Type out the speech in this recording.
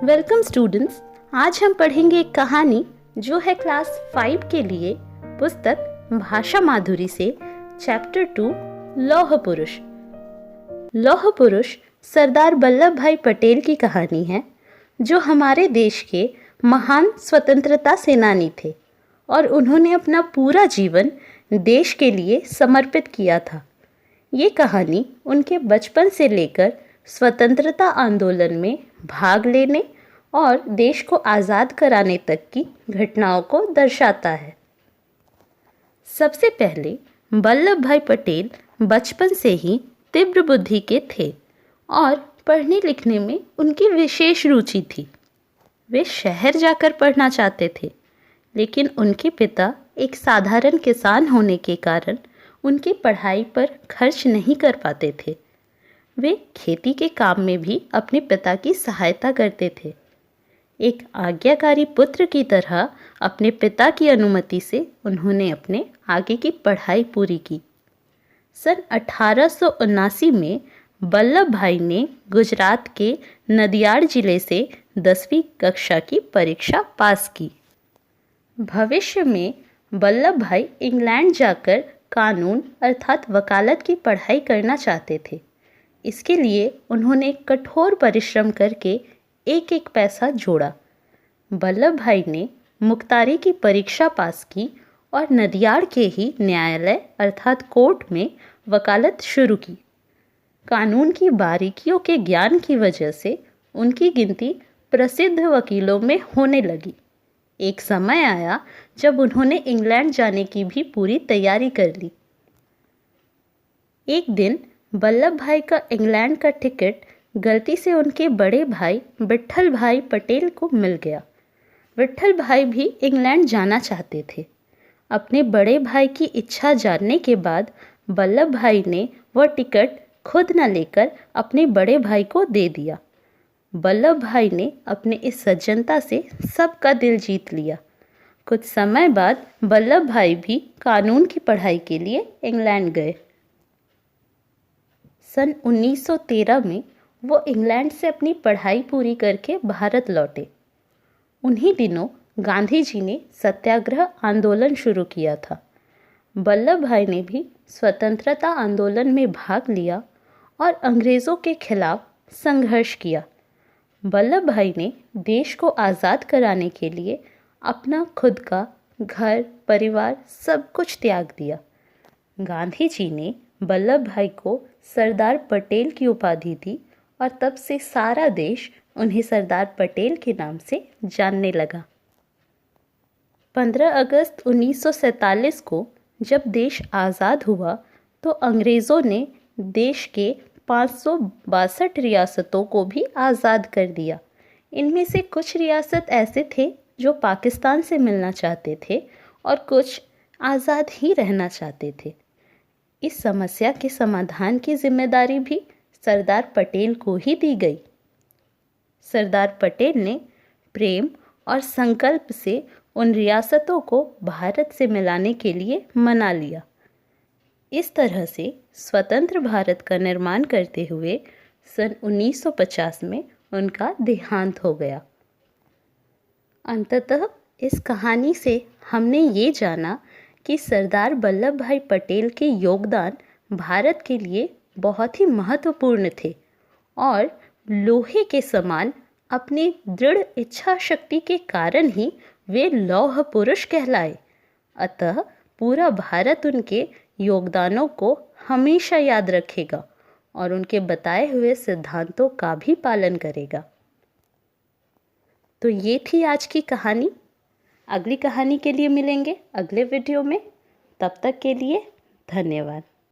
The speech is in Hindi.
Welcome students. आज हम पढ़ेंगे एक कहानी जो है क्लास 5 के लिए पुस्तक भाषा माधुरी से चैप्टर 2 लौह पुरुष। लौह पुरुष सरदार वल्लभ भाई पटेल की कहानी है जो हमारे देश के महान स्वतंत्रता सेनानी थे और उन्होंने अपना पूरा जीवन देश के लिए समर्पित किया था। ये कहानी उनके बचपन से लेकर स्वतंत्रता आंदोलन में भाग लेने और देश को आज़ाद कराने तक की घटनाओं को दर्शाता है। सबसे पहले वल्लभ भाई पटेल बचपन से ही तीव्र बुद्धि के थे और पढ़ने लिखने में उनकी विशेष रुचि थी। वे शहर जाकर पढ़ना चाहते थे, लेकिन उनके पिता एक साधारण किसान होने के कारण उनकी पढ़ाई पर खर्च नहीं कर पाते थे। वे खेती के काम में भी अपने पिता की सहायता करते थे। एक आज्ञाकारी पुत्र की तरह अपने पिता की अनुमति से उन्होंने अपने आगे की पढ़ाई पूरी की। सन 1879 में वल्लभ भाई ने गुजरात के नदियाड जिले से 10वीं कक्षा की परीक्षा पास की। भविष्य में वल्लभ भाई इंग्लैंड जाकर कानून अर्थात वकालत की पढ़ाई करना चाहते थे। इसके लिए उन्होंने कठोर परिश्रम करके एक एक पैसा जोड़ा। वल्लभ भाई ने मुख्तारी की परीक्षा पास की और नदियाड के ही न्यायालय अर्थात कोर्ट में वकालत शुरू की। कानून की बारीकियों के ज्ञान की वजह से उनकी गिनती प्रसिद्ध वकीलों में होने लगी। एक समय आया जब उन्होंने इंग्लैंड जाने की भी पूरी तैयारी कर ली। एक दिन वल्लभ भाई का इंग्लैंड का टिकट गलती से उनके बड़े भाई विट्ठल भाई पटेल को मिल गया। विट्ठल भाई भी इंग्लैंड जाना चाहते थे। अपने बड़े भाई की इच्छा जानने के बाद वल्लभ भाई ने वह टिकट खुद न लेकर अपने बड़े भाई को दे दिया। वल्लभ भाई ने अपने इस सज्जनता से सबका दिल जीत लिया। कुछ समय बाद वल्लभ भाई भी कानून की पढ़ाई के लिए इंग्लैंड गए। सन 1913 में वो इंग्लैंड से अपनी पढ़ाई पूरी करके भारत लौटे। उन्हीं दिनों गांधी जी ने सत्याग्रह आंदोलन शुरू किया था। वल्लभ भाई ने भी स्वतंत्रता आंदोलन में भाग लिया और अंग्रेज़ों के खिलाफ संघर्ष किया। वल्लभ भाई ने देश को आज़ाद कराने के लिए अपना खुद का घर परिवार सब कुछ त्याग दिया। गांधी जी ने वल्लभ भाई को सरदार पटेल की उपाधि दी और तब से सारा देश उन्हें सरदार पटेल के नाम से जानने लगा। 15 अगस्त 1947 को जब देश आज़ाद हुआ तो अंग्रेज़ों ने देश के 562 रियासतों को भी आज़ाद कर दिया। इनमें से कुछ रियासत ऐसे थे जो पाकिस्तान से मिलना चाहते थे और कुछ आज़ाद ही रहना चाहते थे। इस समस्या के समाधान की जिम्मेदारी भी सरदार पटेल को ही दी गई। सरदार पटेल ने प्रेम और संकल्प से उन रियासतों को भारत से मिलाने के लिए मना लिया। इस तरह से स्वतंत्र भारत का निर्माण करते हुए सन 1950 में उनका देहांत हो गया। अंततः इस कहानी से हमने ये जाना कि सरदार वल्लभ भाई पटेल के योगदान भारत के लिए बहुत ही महत्वपूर्ण थे और लोहे के समान अपनी दृढ़ इच्छा शक्ति के कारण ही वे लौह पुरुष कहलाए। अतः पूरा भारत उनके योगदानों को हमेशा याद रखेगा और उनके बताए हुए सिद्धांतों का भी पालन करेगा। तो ये थी आज की कहानी। अगली कहानी के लिए मिलेंगे अगले वीडियो में। तब तक के लिए धन्यवाद।